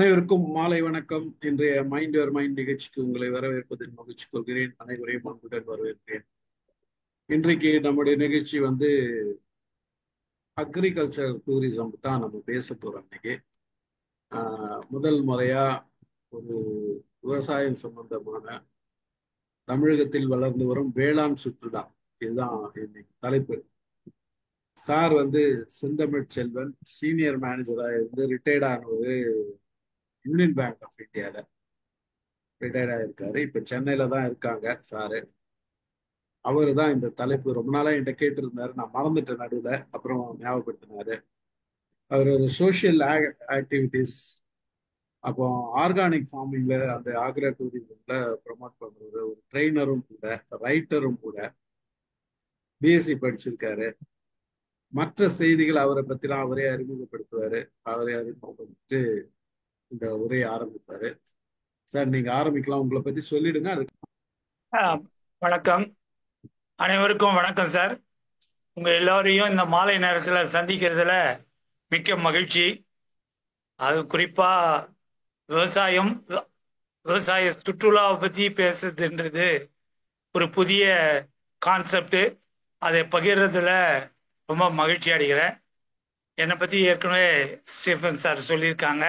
அனைவருக்கும் மாலை வணக்கம். இன்றைய மைண்ட் யுவர் மைண்ட் நிகழ்ச்சிக்கு உங்களை வரவேற்பதில் மகிழ்ச்சி கொள்கிறேன். அனைவரையும் அன்புடன் வரவேற்கிறேன். இன்றைக்கு நம்முடைய நிகழ்ச்சி அக்ரிகல்ச்சர் டூரிசம் தான் நம்ம பேச போறோம். இன்னைக்கு முதல் முறையா ஒரு விவசாயம் சம்பந்தமான தமிழகத்தில் வளர்ந்து வரும் வேளாண் சுற்றுலா, இதுதான் இன்னைக்கு தலைப்பு. சார் செந்தமிழ் செல்வன் சீனியர் மேனேஜரா இருந்து ரிட்டையர்ட் ஆனவர் யூனியன் பேங்க் ஆஃப் இந்தியால ரிட்டையர்ட் ஆயிருக்காரு. இப்ப சென்னையில தான் இருக்காங்க சாரு. அவரு தான் இந்த தலைப்பு ரொம்ப நாளா என்கிட்ட கேட்டு இருந்தாரு. நான் மறந்துட்டேன் நடுவில், அப்புறம் ஞாபகப்படுத்தினாரு. அவர் ஒரு சோசியல் ஆக்டிவிட்டிஸ், அப்போ ஆர்கானிக் ஃபார்மிங்ல அந்த ஆக்ரா டூரிசம்ல ப்ரொமோட் பண்றது, ஒரு ட்ரெயினரும் கூட, ரைட்டரும் கூட, பிஎஸ்சி படிச்சிருக்காரு. மற்ற செய்திகள் அவரை பத்திலாம் அவரே அறிமுகப்படுத்துவாரு. அவரே அறிமுகப்படுத்திட்டு இந்த உரையை ஆரம்பிப்பாரு. சார், நீங்க ஆரம்பிக்கலாம். உங்களை பத்தி சொல்லிடுங்க. வணக்கம், அனைவருக்கும் வணக்கம் சார். உங்க எல்லாரையும் இந்த மாலை நேரத்தில் சந்திக்கிறதுல மிக்க மகிழ்ச்சி. அது குறிப்பா விவசாயம், விவசாய சுற்றுலாவை பத்தி பேசுறதுன்றது ஒரு புதிய கான்செப்ட். அதை பகிர்றதுல ரொம்ப மகிழ்ச்சி அடைகிறேன். என்னை பத்தி ஏற்கனவே ஸ்டீஃபன் சார் சொல்லியிருக்காங்க.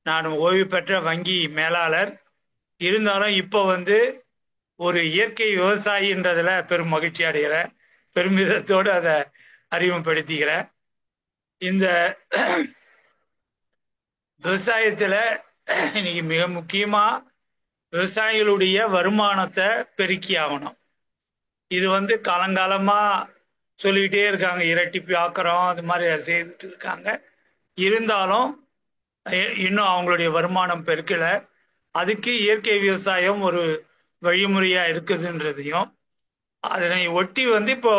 நான் ஓய்வு பெற்ற வங்கி மேலாளர். இருந்தாலும் இப்போ ஒரு இயற்கை விவசாயின்றதுல பெரும் மகிழ்ச்சி அடைகிறேன். பெருமிதத்தோடு அதை அறிமுகப்படுத்திக்கிறேன். இந்த விவசாயத்துல இன்னைக்கு மிக முக்கியமா விவசாயிகளுடைய வருமானத்தை பெருக்கி ஆகணும். இது காலங்காலமா சொல்லிக்கிட்டே இருக்காங்க, இரட்டிப்பு ஆக்கிறோம், அது மாதிரி செய்துட்டு இருக்காங்க. இருந்தாலும் இன்னும் அவங்களுடைய வருமானம் பெருக்கல. அதுக்கு இயற்கை விவசாயம் ஒரு வழிமுறையா இருக்குதுன்றதையும், அதனை ஒட்டி இப்போ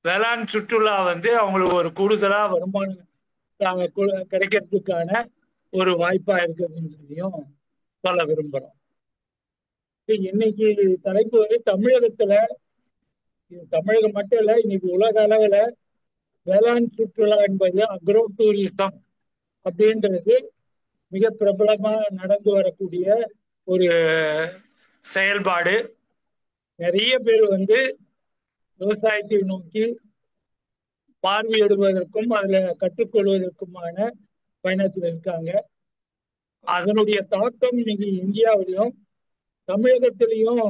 வேளாண் சுற்றுலா அவங்களுக்கு ஒரு கூடுதலா வருமானம் கிடைக்கிறதுக்கான ஒரு வாய்ப்பா இருக்குதுன்றதையும் சொல்ல விரும்புறோம். இன்னைக்கு தலைப்பு தமிழகத்துல, தமிழகம் மட்டும் இல்ல, இன்னைக்கு உலக அளவுல வேளாண் சுற்றுலா என்பது அக்ரோ டூரிசம் அப்படின்றது மிக பிரபலமா நடந்து வரக்கூடிய ஒரு செயல்பாடு. நிறைய பேர் விவசாயத்தை நோக்கி பார்வையிடுவதற்கும் அதுல கற்றுக்கொள்வதற்குமான பயணத்தில் இருக்காங்க. அதனுடைய தாக்கம் இன்னைக்கு இந்தியாவிலையும் தமிழகத்திலையும்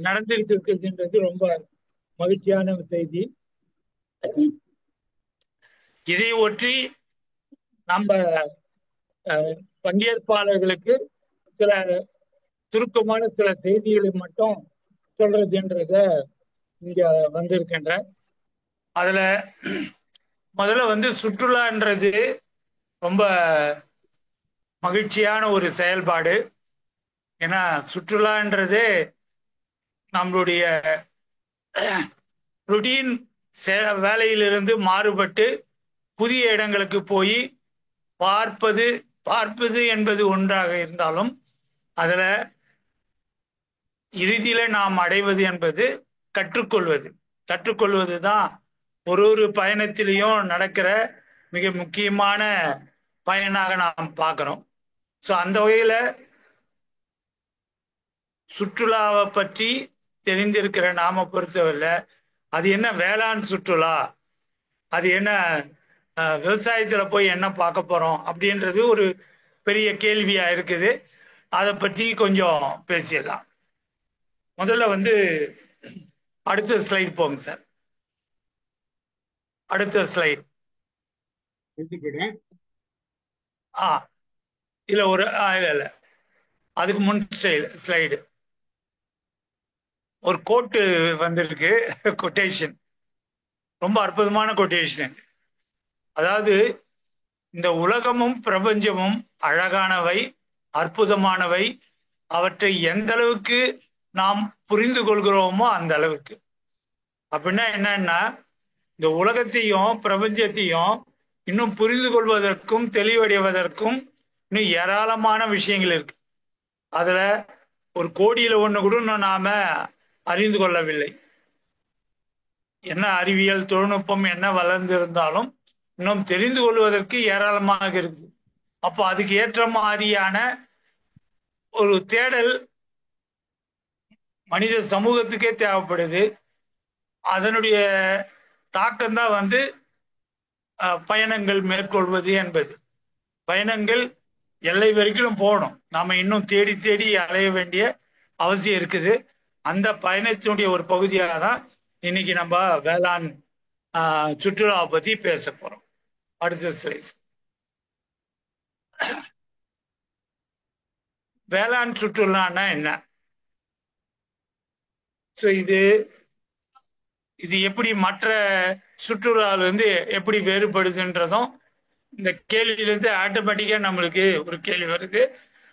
நடந்துகிட்டு இருக்குதுன்றது ரொம்ப மகிழ்ச்சியான செய்தி. இதை ஒற்றி நம்ம பங்கேற்பாளர்களுக்கு சில சுருக்கமான சில செய்திகளை மட்டும் சொல்றதுன்றத இங்க வந்திருக்கின்ற. அதுல முதல்ல சுற்றுலான்றது ரொம்ப மகிழ்ச்சியான ஒரு செயல்பாடு. ஏன்னா சுற்றுலான்றது நம்மளுடைய ருட்டீன் வேலையிலிருந்து மாறுபட்டு புதிய இடங்களுக்கு போய் பார்ப்பது என்பது ஒன்றாக இருந்தாலும், அதுல இறுதியில நாம் அடைவது என்பது கற்றுக்கொள்வது தான் ஒரு பயணத்திலையும் நடக்கிற மிக முக்கியமான பயனாக நாம் பார்க்கிறோம். ஸோ அந்த வகையில சுற்றுலாவை பற்றி தெரிந்திருக்கிற நாம பொறுத்தவரை அது என்ன வேளாண் சுற்றுலா, அது என்ன விவசாயத்துல போய் என்ன பார்க்க போறோம் அப்படின்றது ஒரு பெரிய கேள்வியா இருக்குது. அதை பற்றி கொஞ்சம் பேசிடலாம். முதல்ல அடுத்த ஸ்லைட் போங்க சார். அடுத்த ஸ்லைட். இல்ல ஒரு இல்ல அதுக்கு முன் ஸ்லைடு ஒரு கோட்டு வந்திருக்கு, கொட்டேஷன். ரொம்ப அற்புதமான கொட்டேஷன். அதாவது, இந்த உலகமும் பிரபஞ்சமும் அழகானவை, அற்புதமானவை. அவற்றை எந்த அளவுக்கு நாம் புரிந்து கொள்கிறோமோ அந்த அளவுக்கு. அப்படின்னா என்னன்னா, இந்த உலகத்தையும் பிரபஞ்சத்தையும் இன்னும் புரிந்து கொள்வதற்கும் தெளிவடைவதற்கும் இன்னும் ஏராளமான விஷயங்கள் இருக்கு. அதுல ஒரு கோடியில ஒண்ணு கூட நாம அறிந்து கொள்ளவில்லை. என்ன அறிவியல் தொழில்நுட்பம் என்ன வளர்ந்திருந்தாலும் இன்னும் தெரிந்து கொள்வதற்கு ஏராளமாக இருக்குது. அப்போ அதுக்கு ஏற்ற மாதிரியான ஒரு தேடல் மனித சமூகத்துக்கே தேவைப்படுது. அதனுடைய தாக்கம் தான் பயணங்கள் மேற்கொள்வது என்பது. பயணங்கள் எல்லை வரைக்கும் போகணும். நாம இன்னும் தேடி தேடி அலைய வேண்டிய அவசியம் இருக்குது. அந்த பயணத்தினுடைய ஒரு பகுதியாக தான் இன்னைக்கு நம்ம வேளாண் சுற்றுலாவை பத்தி பேச போறோம். அடுத்த ஸ்லைட். வேளாண் சுற்றுலான்னா என்ன? இது எப்படி மற்ற சுற்றுலாவிலிருந்து எப்படி வேறுபடுதுன்றதும் இந்த கேள்வியிலிருந்து ஆட்டோமேட்டிக்கா நம்மளுக்கு ஒரு கேள்வி வருது.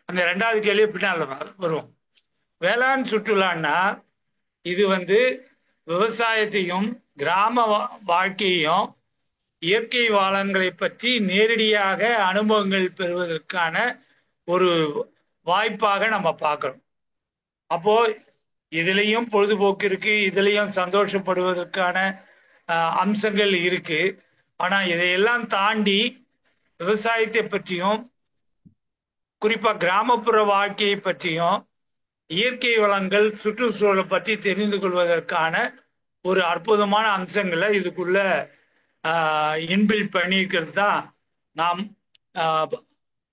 அந்த ரெண்டாவது கேள்வி பின்னால் வரும். வேளாண் சுற்றுலான்னா இது விவசாயத்தையும் கிராம வாழ்க்கையையும் இயற்கை வளங்களை பற்றி நேரடியாக அனுபவங்கள் பெறுவதற்கான ஒரு வாய்ப்பாக நம்ம பார்க்கிறோம். அப்போ இதுலயும் பொழுதுபோக்கு இருக்கு, இதுலயும் சந்தோஷப்படுவதற்கான அம்சங்கள் இருக்கு. ஆனா இதையெல்லாம் தாண்டி விவசாயத்தை பற்றியும் குறிப்பா கிராமப்புற வாழ்க்கையை பற்றியும் இயற்கை வளங்கள் சுற்றுச்சூழலை பற்றி தெரிந்து கொள்வதற்கான ஒரு அற்புதமான அம்சங்களை இதுக்குள்ள இன்பில்ட் பண்ணியிருக்கிறது தான் நாம்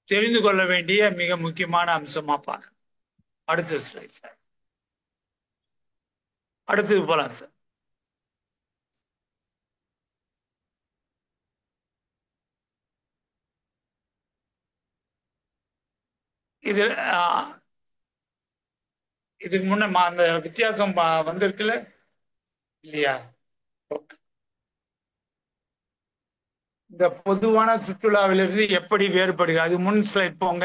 தெரிந்து கொள்ள வேண்டிய மிக முக்கியமான அம்சமா பார்க்க. அடுத்த ஸ்லைட் சார். அடுத்தது போலாம் சார். இது இதுக்கு முன்ன அந்த வித்தியாசம் வந்திருக்குல்ல இல்லையா? இந்த பொதுவான சுற்றுலாவிலிருந்து எப்படி வேறுபடுகிறது? அது முன் ஸ்லைட் போங்க.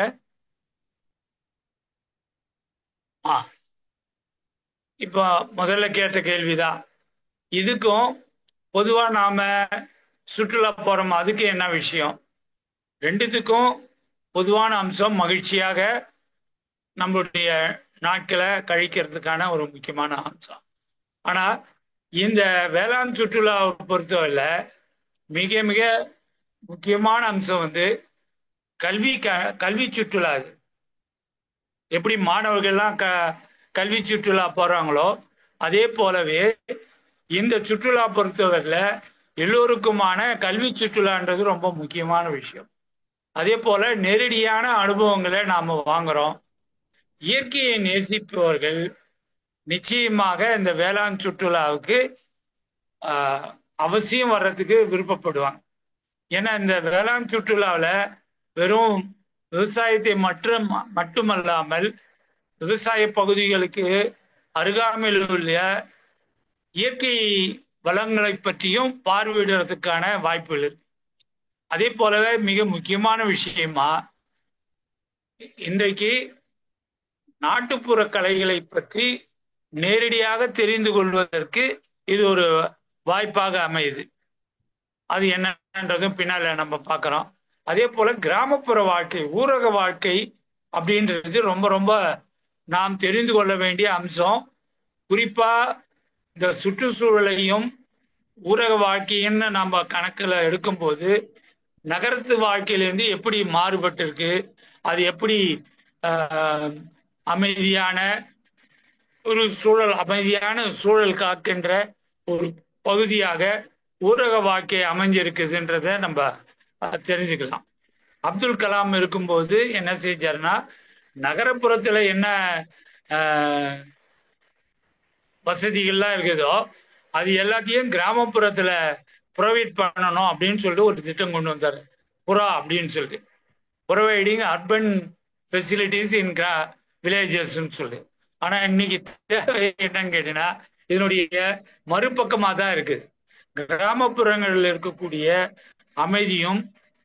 இப்போ முதல்ல கேட்ட கேள்விதான். இதுக்கும் பொதுவா நாம சுற்றுலா போறோம், அதுக்கு என்ன விஷயம்? ரெண்டுத்துக்கும் பொதுவான அம்சம் மகிழ்ச்சியாக நம்மளுடைய நாட்களை கழிக்கிறதுக்கான ஒரு முக்கியமான அம்சம். ஆனா இந்த வேளாண் சுற்றுலாவை பொறுத்தவரை மிக மிக முக்கியமான அம்சம் கல்வி சுற்றுலா. அது எப்படி மாணவர்கள்லாம் கல்வி சுற்றுலா போறாங்களோ அதே போலவே இந்த சுற்றுலா பொறுத்தவரையில எல்லோருக்குமான கல்வி சுற்றுலான்றது ரொம்ப முக்கியமான விஷயம். அதே போல நேரடியான அனுபவங்களை நாம வாங்குறோம். இயற்கையை நேசிப்பவர்கள் நிச்சயமாக இந்த வேளாண் சுற்றுலாவுக்கு அவசியம் வர்றதுக்கு விருப்பப்படுவாங்க. ஏன்னா இந்த வேளாண் சுற்றுலாவில் வெறும் விவசாயத்தை மட்டுமல்லாமல் விவசாய பகுதிகளுக்கு அருகாமையில் உள்ள இயற்கை வளங்களை பற்றியும் பார்வையிடுறதுக்கான வாய்ப்புகள் இருக்கு. அதே போலவே மிக முக்கியமான விஷயமா இன்றைக்கு நாட்டுப்புற கலைகளை பற்றி நேரடியாக தெரிந்து கொள்வதற்கு இது ஒரு வாய்ப்பாக அமையுது. அது என்னன்றதும் பின்னால நம்ம பார்க்கிறோம். அதே போல கிராமப்புற வாழ்க்கை, ஊரக வாழ்க்கை அப்படின்றது ரொம்ப ரொம்ப நாம் தெரிந்து கொள்ள வேண்டிய அம்சம். குறிப்பா இந்த சுற்றுச்சூழலையும் ஊரக வாழ்க்கைன்னு நம்ம கணக்கில் எடுக்கும்போது நகரத்து வாழ்க்கையிலேருந்து எப்படி மாறுபட்டு இருக்கு, அது எப்படி அமைதியான ஒரு சூழல், அமைதியான சூழல் காக்கின்ற ஒரு பகுதியாக ஊரக வாழ்க்கை அமைஞ்சிருக்குதுன்றத நம்ம தெரிஞ்சுக்கலாம். அப்துல் கலாம் இருக்கும்போது என்ன செஞ்சாருன்னா, நகரப்புறத்துல என்ன வசதிகள்லாம் இருக்குதோ அது எல்லாத்தையும் கிராமப்புறத்துல ப்ரொவைட் பண்ணணும் அப்படின்னு சொல்லிட்டு ஒரு திட்டம் கொண்டு வந்தார். புறா அப்படின்னு சொல்லிட்டு, ப்ரொவைடிங் அர்பன் ஃபெசிலிட்டிஸ் இன் வில்லேஜஸ்ன்னு சொல்லி. ஆனா இன்னைக்கு தேவை என்னன்னு கேட்டீங்கன்னா இதனுடைய மறுபக்கமாக தான் இருக்குது. கிராமப்புறங்களில் இருக்கக்கூடிய அமைதியும்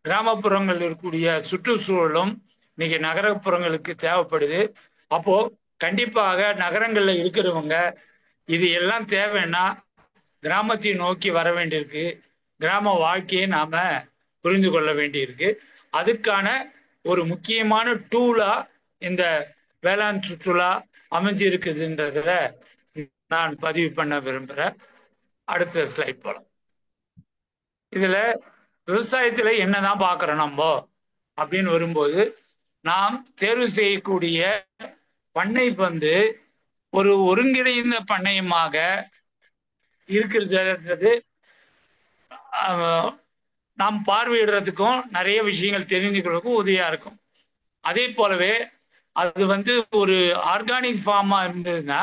கிராமப்புறங்களில் இருக்கக்கூடிய சுற்றுச்சூழலும் இன்னைக்கு நகரப்புறங்களுக்கு தேவைப்படுது. அப்போ கண்டிப்பாக நகரங்கள்ல இருக்கிறவங்க இது எல்லாம் தேவைன்னா கிராமத்தை நோக்கி வர வேண்டியிருக்கு. கிராம வாழ்க்கையை நாம புரிந்து கொள்ள வேண்டியிருக்கு. அதுக்கான ஒரு முக்கியமான டூலா இந்த வேளாண் சுற்றுலா அமைஞ்சு இருக்குதுன்றதுல நான் பதிவு பண்ண விரும்புகிறேன். அடுத்த ஸ்லைட் போலாம். இதுல விவசாயத்துல என்னதான் பார்க்கிறோம் நம்ம? அப்படின்னு வரும்போது நாம் தேர்வு செய்யக்கூடிய பண்ணை வந்து ஒரு ஒருங்கிணைந்த பண்ணையமாக இருக்கிறது நாம் பார்வையிடுறதுக்கும் நிறைய விஷயங்கள் தெரிஞ்சுக்கிறதுக்கும் உதவியா இருக்கும். அதே போலவே அது வந்து ஒரு ஆர்கானிக் ஃபார்மா இருந்ததுன்னா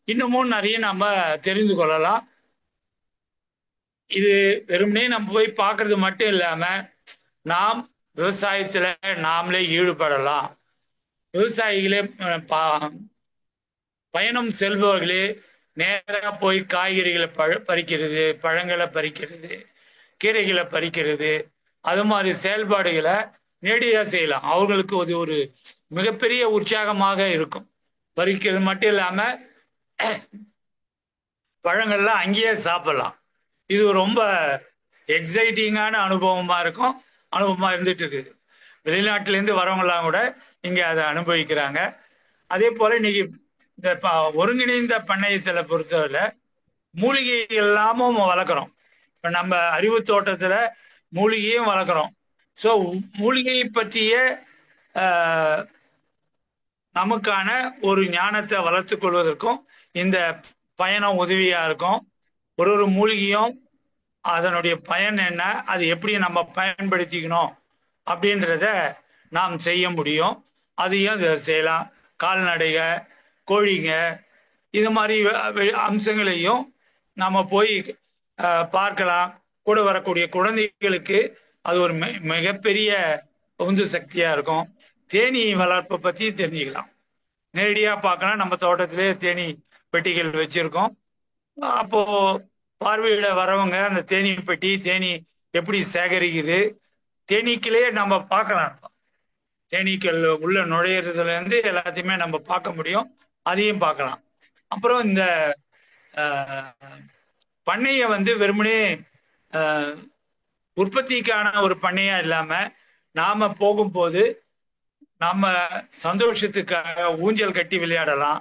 இன்னமும் நிறைய நம்ம தெரிந்து கொள்ளலாம். இது வெறுமனே நம்ம போய் பார்க்கறது மட்டும் இல்லாம நாம் விவசாயத்துல நாமளே ஈடுபடலாம். விவசாயிகளே பயணம் செல்பவர்களே நேராக போய் காய்கறிகளை பறிக்கிறது, பழங்களை பறிக்கிறது, கீரைகளை பறிக்கிறது, அது மாதிரி செயல்பாடுகளை நேரடியாக செய்யலாம். அவர்களுக்கு அது ஒரு மிகப்பெரிய உற்சாகமாக இருக்கும். பறிக்கிறது மட்டும் இல்லாம பழங்கள்லாம் அங்கேயே சாப்பிடலாம். இது ரொம்ப எக்ஸைட்டிங்கான அனுபவமா இருக்கும். அனுபவமா இருந்துட்டு இருக்குது. வெளிநாட்டிலேருந்து வரவங்களாம் கூட இங்க அதை அனுபவிக்கிறாங்க. அதே போல இன்னைக்கு இந்த ஒருங்கிணைந்த பண்ணையத்துல பொறுத்தவரை மூலிகை எல்லாமும் வளர்க்குறோம். இப்ப நம்ம அறிவு தோட்டத்துல மூலிகையும் வளர்க்குறோம். ஸோ மூலிகையை பற்றிய நமக்கான ஒரு ஞானத்தை வளர்த்து கொள்வதற்கும் இந்த பயணம் உதவியா இருக்கும். ஒரு மூலிகையும் அதனுடைய பயன் என்ன, அது எப்படி நம்ம பயன்படுத்திக்கணும் அப்படின்றத நாம் செய்ய முடியும். அதையும் செய்யலாம். கால்நடைக, கோழிங்க, இது மாதிரி அம்சங்களையும் நம்ம போய் பார்க்கலாம். கூட வரக்கூடிய குழந்தைகளுக்கு அது ஒரு மிகப்பெரிய உந்து சக்தியா இருக்கும். தேனீ வளர்ப்பை பத்தி தெரிஞ்சுக்கலாம். நேரடியா பார்க்கலாம். நம்ம தோட்டத்திலே தேனீ பெட்டிகள் வச்சிருக்கோம். அப்போ பார்வையிட வரவங்க அந்த தேனீ பெட்டி, தேனீ எப்படி சேகரிக்குது, தேனீக்களே நம்ம பார்க்கலாம். தேனீக்கள் உள்ள நுழையிறதுல இருந்து எல்லாத்தையுமே நம்ம பார்க்க முடியும். அதையும் பார்க்கலாம். அப்புறம் இந்த பண்ணையை வந்து வெறுமனே உற்பத்திக்கான ஒரு பண்ணையா இல்லாம நாம போகும்போது நம்ம சந்தோஷத்துக்காக ஊஞ்சல் கட்டி விளையாடலாம்.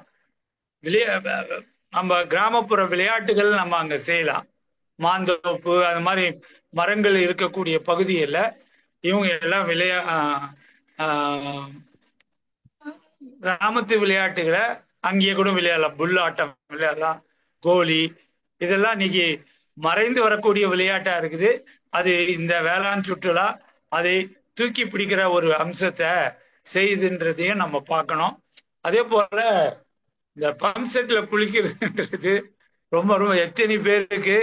நம்ம கிராமப்புற விளையாட்டுகள் நம்ம அங்க செய்யலாம். மாந்தோப்பு, அது மாதிரி மரங்கள் இருக்கக்கூடிய பகுதியில் இவங்க எல்லாம் கிராமத்து விளையாட்டுகளை அங்கேயே கூட விளையாடலாம். புல்லாட்டம் விளையாடலாம், கோலி, இதெல்லாம் இன்னைக்கு மறைந்து வரக்கூடிய விளையாட்டா இருக்குது. அது இந்த வேளாண் சுற்றுலா அதை தூக்கி பிடிக்கிற ஒரு அம்சத்தை செய்யுதுன்றதையும் நம்ம பார்க்கணும். அதே போல இந்த பம்ப் செட்ல குளிக்கிறதுன்றது ரொம்ப ரொம்ப எத்தனை பேருக்கு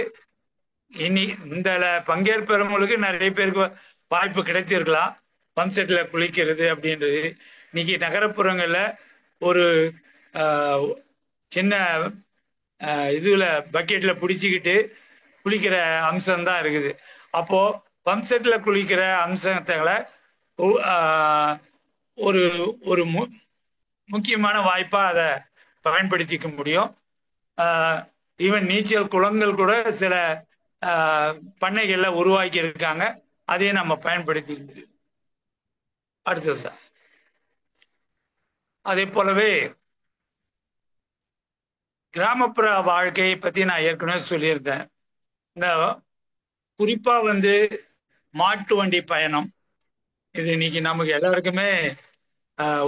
இனி இந்த பங்கேற்பவங்களுக்கு நிறைய பேருக்கு வாய்ப்பு கிடைத்திருக்கலாம். பம்ப் செட்ல குளிக்கிறது அப்படின்றது இன்னைக்கு நகரப்புறங்கள்ல ஒரு சின்ன இதுல பக்கெட்ல பிடிச்சிக்கிட்டு குளிக்கிற அம்சம்தான் இருக்குது. அப்போ பம்ப் செட்ல குளிக்கிற அம்சங்களை ஒரு ஒரு முக்கியமான வாய்ப்பா அதை பயன்படுத்திக்க முடியும். ஈவன் நீச்சல் குளங்கள் கூட சில பண்ணைகள்ல உருவாக்கி இருக்காங்க. அதையும் நம்ம பயன்படுத்திக்க முடியும். அடுத்தது சார், அதே போலவே கிராமப்புற வாழ்க்கையை பத்தி நான் ஏற்கனவே சொல்லியிருந்தேன். இந்த குறிப்பா வந்து மாட்டு வண்டி பயணம், இது இன்னைக்கு நமக்கு எல்லாருக்குமே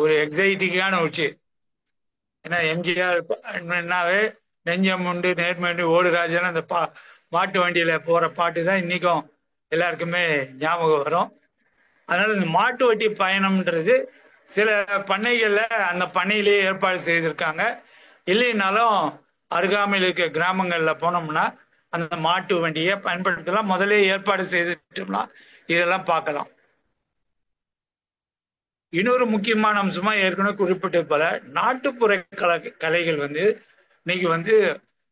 ஒரு எக்ஸைட்டிங்கான விஷயம். ஏன்னா எம்ஜிஆர்னாவே நெஞ்சம் உண்டு நேர்மையுண்டு ஓடு ராஜான்னு அந்த மாட்டு வண்டியில போற பாட்டு தான் இன்னைக்கும் எல்லாருக்குமே ஞாபகம் வரும். அதனால இந்த மாட்டு வண்டி பயணம்ன்றது சில பண்ணைகள்ல அந்த பண்ணையிலேயே ஏற்பாடு செய்திருக்காங்க. இல்லைனாலும் அருகாமையில் இருக்க கிராமங்கள்ல போனோம்னா அந்த மாட்டு வண்டியை பயன்படுத்தலாம். முதலே ஏற்பாடு செய்துட்டோம்னா இதெல்லாம் பார்க்கலாம். இன்னொரு முக்கியமான அம்சமா ஏற்கனவே குறிப்பிட்டது போல நாட்டுப்புற கலைகள் வந்து இன்னைக்கு வந்து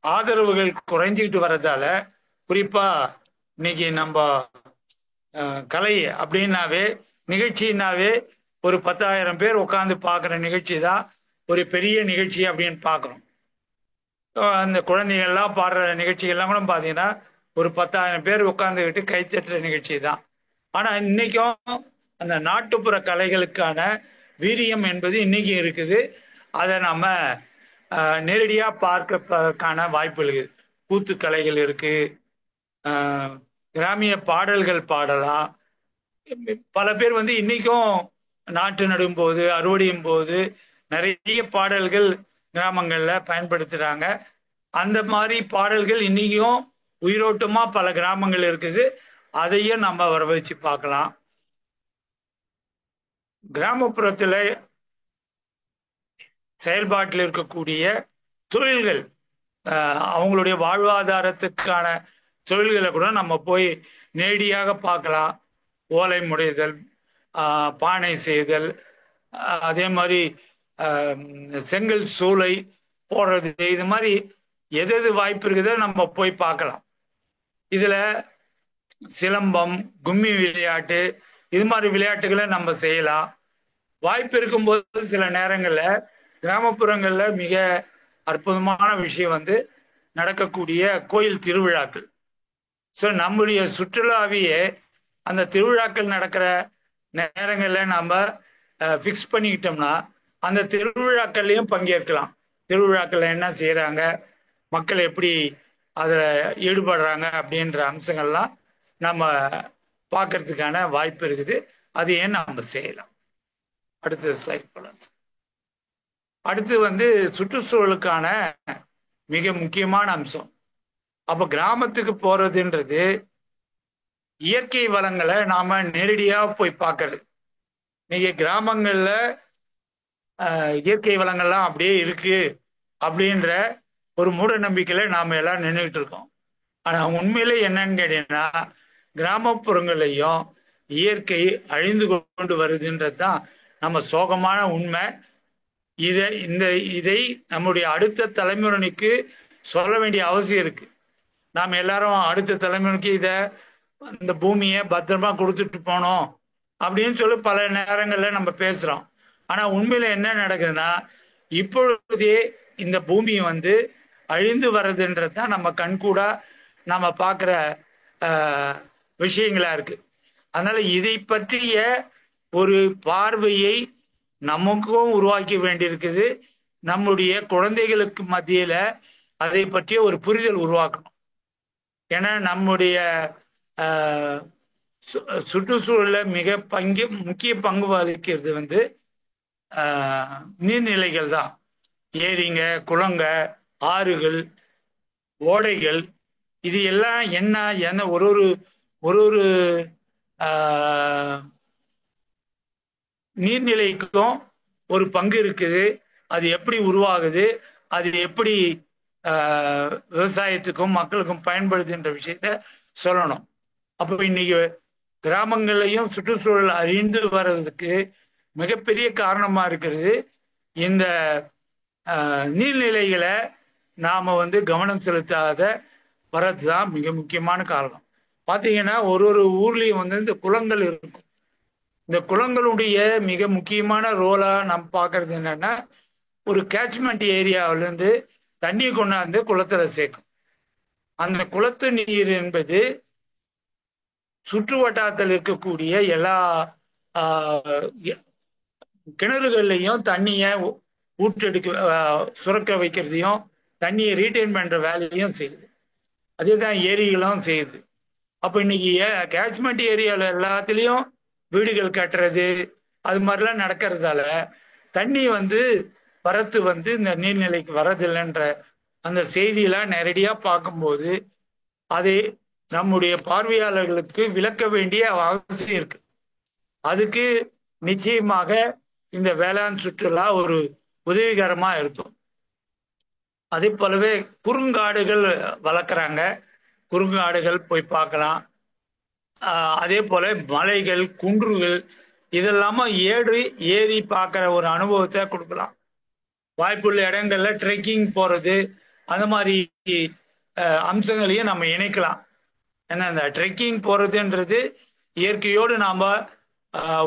ஆதரவுகள் குறைஞ்சிக்கிட்டு வர்றதால, குறிப்பா இன்னைக்கு நம்ம கலை அப்படின்னாவே, நிகழ்ச்சினாவே ஒரு 10,000 பேர் உட்காந்து பார்க்குற நிகழ்ச்சி தான் ஒரு பெரிய நிகழ்ச்சி அப்படின்னு பார்க்குறோம். அந்த குழந்தைகள்லாம் பாடுற நிகழ்ச்சிகள்லாம் கூட பார்த்தீங்கன்னா ஒரு 10,000 பேர் உட்காந்துக்கிட்டு கைத்தட்டுற நிகழ்ச்சி தான். ஆனால் இன்னைக்கும் அந்த நாட்டுப்புற கலைகளுக்கான வீரியம் என்பது இன்னைக்கு இருக்குது. அதை நம்ம நேரடியாக பார்க்கறதுக்கான வாய்ப்பு இருக்குது. கூத்து கலைகள் இருக்கு, கிராமிய பாடல்கள் பாடலாம். பல பேர் வந்து இன்னைக்கும் நாட்டு நடும் போது அறுவடையும் போது நிறைய பாடல்கள் கிராமங்கள்ல பயன்படுத்துறாங்க. அந்த மாதிரி பாடல்கள் இன்னைக்கும் உயிரோட்டமா பல கிராமங்கள் இருக்குது. அதையும் நம்ம வர வச்சு பார்க்கலாம். கிராமப்புறத்துல செயல்பாட்டில் இருக்கக்கூடிய தொழில்கள், அவங்களுடைய வாழ்வாதாரத்துக்கான தொழில்களை கூட நம்ம போய் நேரடியாக பார்க்கலாம். ஓலை முடைதல், பானை செய்தல், அதே மாதிரி செங்கல் சூளை போடுறது, இது மாதிரி எது எது வாய்ப்பு இருக்குதோ நம்ம போய் பார்க்கலாம். இதுல சிலம்பம், கும்மி விளையாட்டு, இது மாதிரி விளையாட்டுகளை நம்ம செய்யலாம். வாய்ப்பு இருக்கும்போது சில நேரங்கள்ல கிராமப்புறங்கள்ல மிக அற்புதமான விஷயம் வந்து நடக்கக்கூடிய கோயில் திருவிழாக்கள். ஸோ நம்முடைய சுற்றுலாவையே அந்த திருவிழாக்கள் நடக்கிற நேரங்களில் நம்ம ஃபிக்ஸ் பண்ணிக்கிட்டோம்னா அந்த திருவிழாக்கள்லையும் பங்கேற்கலாம். திருவிழாக்கள் என்ன செய்கிறாங்க, மக்கள் எப்படி அதில் ஈடுபடுறாங்க அப்படின்ற அம்சங்கள்லாம் நம்ம பார்க்கறதுக்கான வாய்ப்பு இருக்குது. அது ஏன் நம்ம செய்யலாம். அடுத்த ஸ்லைட் போலாம். அடுத்து வந்து சுற்றுச்சூழலுக்கான மிக முக்கியமான அம்சம். அப்போ கிராமத்துக்கு போறதுன்றது இயற்கை வளங்களை நாம நேரடியாக போய் பார்க்கறது. நீங்க கிராமங்கள்ல இயற்கை வளங்கள்லாம் அப்படியே இருக்கு அப்படின்ற ஒரு மூட நம்பிக்கையில நாம எல்லாம் நின்றுகிட்டு இருக்கோம். ஆனா உண்மையிலே என்னன்னு கேட்டீங்கன்னா கிராமப்புறங்களையும் இயற்கை அழிந்து கொண்டு வருதுன்றது தான் நம்ம சோகமான உண்மை. இதை நம்முடைய அடுத்த தலைமுறைக்கு சொல்ல வேண்டிய அவசியம் இருக்கு. நாம் எல்லாரும் அடுத்த தலைமுறைக்கு இந்த பூமியை பத்திரமா கொடுத்துட்டு போனோம் அப்படின்னு சொல்லி பல நேரங்களில் நம்ம பேசுறோம். ஆனா உண்மையில என்ன நடக்குதுன்னா இப்பொழுதே இந்த பூமி வந்து அழிந்து வர்றதுன்றது தான் நம்ம கண்கூடா நம்ம பார்க்குற விஷயங்களா இருக்கு. அதனால இதை பற்றிய ஒரு பார்வையை நமக்கும் உருவாக்க வேண்டியிருக்குது. நம்முடைய குழந்தைகளுக்கு மத்தியில அதை பற்றிய ஒரு புரிதல் உருவாக்கணும். ஏன்னா நம்முடைய சுற்றுச்சூழல முக்கிய பங்கு வகிக்கிறது வந்து நீர்நிலைகள் தான். ஏரிங்க, குளங்க, ஆறுகள், ஓடைகள், இது எல்லாம் என்ன ஒரு ஒரு நீர்நிலைக்கும் ஒரு பங்கு இருக்குது. அது எப்படி உருவாகுது, அது எப்படி விவசாயத்துக்கும் மக்களுக்கும் பயன்படுதுன்ற விஷயத்த சொல்லணும். அப்போ இன்னைக்கு கிராமங்களையும் சுற்றுச்சூழல் அழிந்து வர்றதுக்கு மிகப்பெரிய காரணமா இருக்கிறது இந்த நீர்நிலைகளை நாம வந்து கவனம் செலுத்தாத வர்றது தான் மிக முக்கியமான காரணம். பார்த்தீங்கன்னா ஒரு ஊர்லயும் வந்து இந்த குளங்கள் இருக்கும். இந்த குளங்களுடைய மிக முக்கியமான ரோலா நம்ம பார்க்கறது என்னன்னா ஒரு கேட்ச்மெண்ட் ஏரியாவிலேருந்து தண்ணியை கொண்டாந்து குளத்துல சேர்க்கும். அந்த குளத்து நீர் என்பது சுற்று வட்டாரத்தில் இருக்கக்கூடிய எல்லா கிணறுகள்லையும் தண்ணியை சுரக்க வைக்கிறதையும் தண்ணியை ரீட்டைன் பண்ற வேலையும் செய்யுது. அதே தான் ஏரிகளும் செய்யுது. அப்போ இன்னைக்கு கேட்ச்மெண்ட் ஏரியாவில் எல்லாத்துலேயும் வீடுகள் கட்டுறது அது மாதிரிலாம் நடக்கிறதால தண்ணி வந்து வரத்து வந்து இந்த நீர்நிலைக்கு வரதில்லைன்ற அந்த செய்தியெல்லாம் நேரடியாக பார்க்கும்போது அதை நம்முடைய பார்வையாளர்களுக்கு விளக்க வேண்டிய அவசியம் இருக்கு. அதுக்கு நிச்சயமாக இந்த வேளாண் சுற்றுலா ஒரு உதவிகரமாக இருக்கும். அதே போலவே குறுங்காடுகள் வளர்க்குறாங்க, குறுங்காடுகள் போய் பார்க்கலாம். அதே போல மலைகள், குன்றுகள் இதெல்லாம ஏறி பார்க்குற ஒரு அனுபவத்தை கொடுக்கலாம். வாய்ப்புள்ள இடங்கள்ல ட்ரெக்கிங் போறது அந்த மாதிரி அம்சங்களையும் நம்ம இணைக்கலாம். ஏன்னா இந்த ட்ரெக்கிங் போறதுன்றது இயற்கையோடு நாம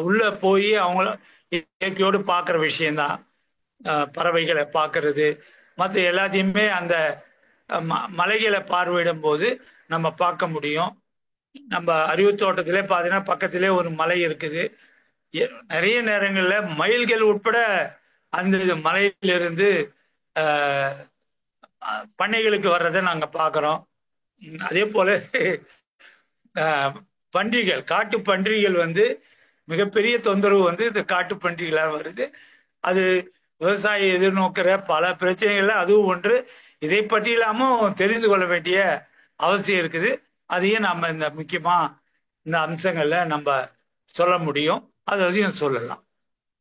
உள்ள போய் அவங்கள இயற்கையோடு பார்க்குற விஷயம்தான். பறவைகளை பார்க்கறது மற்ற எல்லாத்தையுமே அந்த மலைகளை பார்வையிடும் போது நம்ம பார்க்க முடியும். நம்ம அறிவு தோட்டத்திலே பார்த்தீங்கன்னா பக்கத்திலே ஒரு மலை இருக்குது. நிறைய நேரங்களில் மயில்கள் உட்பட அந்த மலையிலிருந்து பண்ணைகளுக்கு வர்றதை நாங்கள் பார்க்குறோம். அதே போல பன்றிகள், காட்டு பன்றிகள் மிகப்பெரிய தொந்தரவு இந்த காட்டு பன்றிகளால் வருது. அது விவசாயி எதிர்நோக்கிற பல பிரச்சனைகள்ல அதுவும் ஒன்று. இதை பற்றியெல்லாமும் தெரிந்து கொள்ள வேண்டிய அவசியம் இருக்குது. அதையும் நம்ம இந்த முக்கியமா இந்த அம்சங்கள்ல நம்ம சொல்ல முடியும். அதையும் சொல்லலாம்.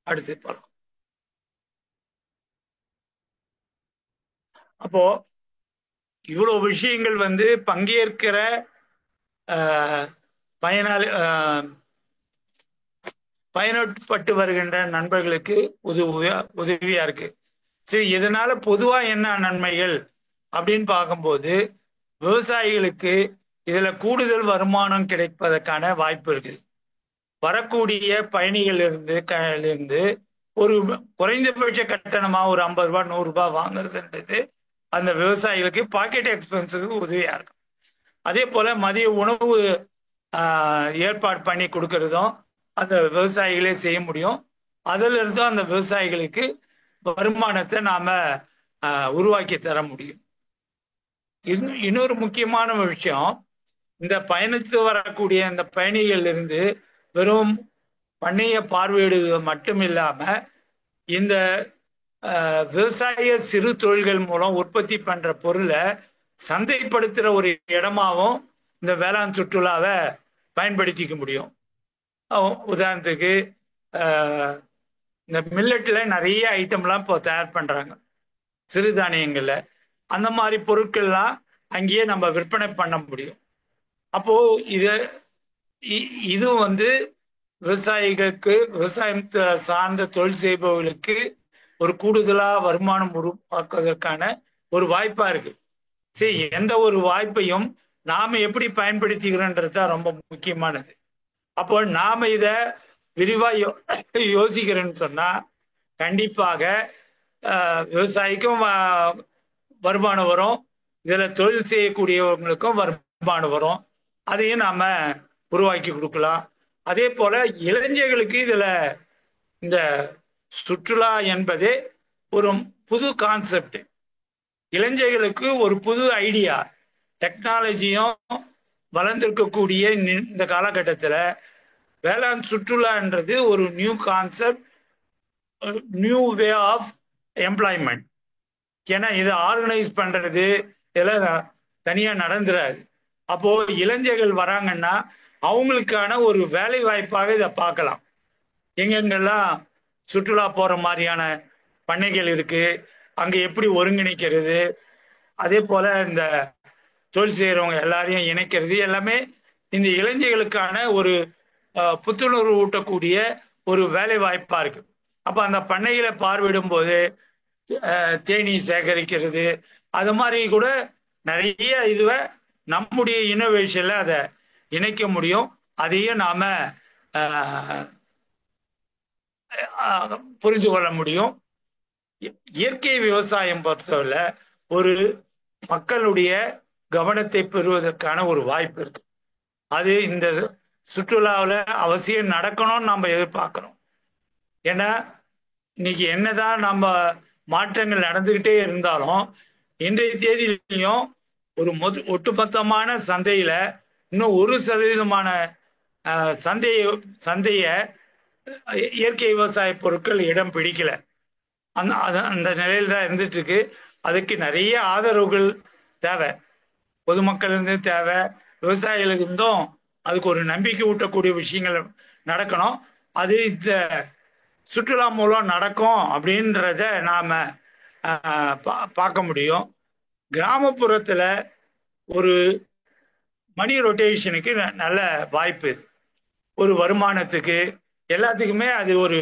அடுத்து போலாம். அப்போ இவ்வளவு விஷயங்கள் பங்கேற்கிற பயனாளி பயன்பட்டு வருகின்ற நண்பர்களுக்கு உதவியா இருக்கு. சரி, இதனால பொதுவா என்ன நன்மைகள் அப்படின்னு பார்க்கும்போது விவசாயிகளுக்கு இதுல கூடுதல் வருமானம் கிடைப்பதற்கான வாய்ப்பு இருக்குது. வரக்கூடிய பயணிகள் இருந்து ஒரு குறைந்தபட்ச கட்டணமா ஒரு 50 ரூபாய் 100 ரூபாய் வாங்குறதுன்றது அந்த விவசாயிகளுக்கு பாக்கெட் எக்ஸ்பென்ஸுக்கு உதவியா இருக்கும். அதே போல மதிய உணவு ஏற்பாடு பண்ணி கொடுக்கறதும் அந்த விவசாயிகளே செய்ய முடியும். அதுல இருந்தும் அந்த விவசாயிகளுக்கு வருமானத்தை நாம உருவாக்கி தர முடியும். இன்னொரு முக்கியமான விஷயம், இந்த பயணித்து வரக்கூடிய இந்த பயணிகள் இருந்து வெறும் பண்ணைய பார்வையிடுவது மட்டும் இல்லாம இந்த விவசாய சிறு தொழில்கள் மூலம் உற்பத்தி பண்ற பொருளை சந்தைப்படுத்துற ஒரு இடமாவும் இந்த வேளாண் சுற்றுலாவை பயன்படுத்திக்க முடியும். உதாரணத்துக்கு இந்த மில்லட்ல நிறைய ஐட்டம்லாம் இப்போ தயார் பண்றாங்க சிறுதானியங்கள்ல. அந்த மாதிரி பொருட்கள்லாம் அங்கேயே நம்ம விற்பனை பண்ண முடியும். அப்போ இது விவசாயிகளுக்கு, விவசாயம் சார்ந்த தொழில் செய்பவர்களுக்கு ஒரு கூடுதலா வருமானம் உருவாக்குவதற்கான ஒரு வாய்ப்பா இருக்கு. சரி, எந்த ஒரு வாய்ப்பையும் நாம எப்படி பயன்படுத்திக்கிறோன்றது தான் ரொம்ப முக்கியமானது. அப்போ நாம இத விரிவா யோசிக்கிறேன்னு சொன்னா கண்டிப்பாக விவசாயிக்கும் வருமானம் வரும், இதுல தொழில் செய்யக்கூடியவங்களுக்கும் வருமானம் வரும். அதையும் நாம உருவாக்கி கொடுக்கலாம். அதே போல இளைஞர்களுக்கு இதுல இந்த சுற்றுலா என்பதே ஒரு புது கான்செப்ட். இளைஞர்களுக்கு ஒரு புது ஐடியா. டெக்னாலஜியும் வளர்ந்திருக்கக்கூடிய இந்த காலகட்டத்தில் வேளாண் சுற்றுலான்றது ஒரு new concept, new way of employment. ஏன்னா இதை ஆர்கனைஸ் பண்றது இதெல்லாம் தனியா நடந்துடாது. அப்போ இளைஞர்கள் வராங்கன்னா அவங்களுக்கான ஒரு வேலை வாய்ப்பாக இதை பார்க்கலாம். எங்கெங்கெல்லாம் சுற்றுலா போற மாதிரியான பண்ணைகள் இருக்கு, அங்க எப்படி ஒருங்கிணைக்கிறது, அதே போல இந்த தொழில் செய்யறவங்க எல்லாரையும் இணைக்கிறது எல்லாமே இந்த இளைஞர்களுக்கான ஒரு புத்துணர்வு ஊட்டக்கூடிய ஒரு வேலை வாய்ப்பா இருக்கு. அப்ப அந்த பண்ணைகளை பார்வையிடும் போது தேனீ சேகரிக்கிறது, அது மாதிரி கூட நிறைய இதுவை நம்முடைய இனோவேஷன்ல அதை இணைக்க முடியும். அதையும் நாம புரிந்து கொள்ள முடியும். இயற்கை விவசாயம் பொறுத்தவரை ஒரு மக்களுடைய கவனத்தை பெறுவதற்கான ஒரு வாய்ப்பு இருக்கு. அது இந்த சுற்றுலாவில் அவசியம் நடக்கணும்னு நம்ம எதிர்பார்க்கிறோம். ஏன்னா இன்னைக்கு என்னதான் நம்ம மாற்றங்கள் நடந்துகிட்டே இருந்தாலும் இன்றைய தேதியிலையும் ஒரு ஒட்டுமொத்தமான சந்தையில இன்னும் 1% சந்தைய இயற்கை விவசாய பொருட்கள் இடம் பிடிக்கல. அந்த நிலையில தான் இருந்துட்டு இருக்கு. அதுக்கு நிறைய ஆதரவுகள் தேவை, பொதுமக்கள் இருந்து தேவை, விவசாயிகளுக்கு இருந்தும் அதுக்கு ஒரு நம்பிக்கை ஊட்டக்கூடிய விஷயங்கள் நடக்கணும். அது இந்த சுற்றுலா மூலம் நடக்கும் அப்படின்றத நாம பார்க்க முடியும். கிராமப்புறத்துல ஒரு மணி ரொட்டேஷனுக்கு நல்ல வாய்ப்பு, ஒரு வருமானத்துக்கு எல்லாத்துக்குமே அது ஒரு